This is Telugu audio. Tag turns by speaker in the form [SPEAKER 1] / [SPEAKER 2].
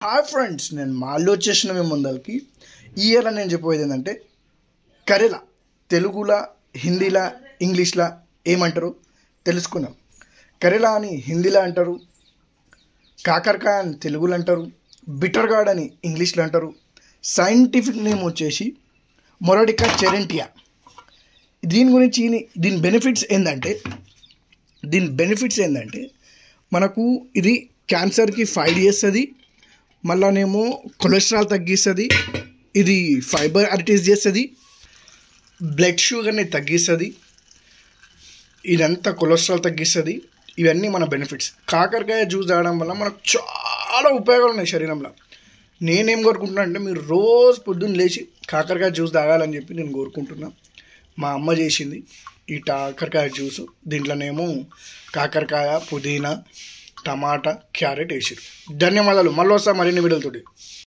[SPEAKER 1] హాయ్ ఫ్రెండ్స్, నేను మాల్లో వచ్చేసిన మీ ముందరికి. ఈ ఇయర్లో నేను చెప్పేది ఏంటంటే, కరేలా తెలుగులా, హిందీలా, ఇంగ్లీష్లా ఏమంటారు తెలుసుకుందాం. కరేలా అని హిందీలో అంటారు, కాకరకాయ అని తెలుగులో అంటారు, బిటర్ గార్డ్ అని ఇంగ్లీష్లో అంటారు. సైంటిఫిక్ నేమ్ వచ్చేసి మొరడికా చెరెంటియా. దీని గురించి దీని బెనిఫిట్స్ ఏంటంటే మనకు ఇది క్యాన్సర్కి ఫైట్ చేస్తుంది, మళ్ళానేమో కొలెస్ట్రాల్ తగ్గిస్తుంది, ఇది ఫైబర్ అరిటీస్ చేస్తుంది, బ్లడ్ షుగర్ని తగ్గిస్తుంది, ఇదంతా కొలెస్ట్రాల్ తగ్గిస్తుంది. ఇవన్నీ మన బెనిఫిట్స్. కాకరకాయ జ్యూస్ తాగడం వల్ల మనకు చాలా ఉపయోగాలు ఉన్నాయి శరీరంలో. నేనేం కోరుకుంటున్నా అంటే, మీరు రోజు పొద్దున్న లేచి కాకరకాయ జ్యూస్ తాగాలని చెప్పి నేను కోరుకుంటున్నా. మా అమ్మ చేసింది ఈ కాకరకాయ జ్యూసు. దీంట్లోనేమో కాకరకాయ, పుదీనా, టమాటా, క్యారెట్ వేసారు. ధన్యవాదాలు. మళ్ళీ వస్తా మరిన్ని వీడియోలతోటి.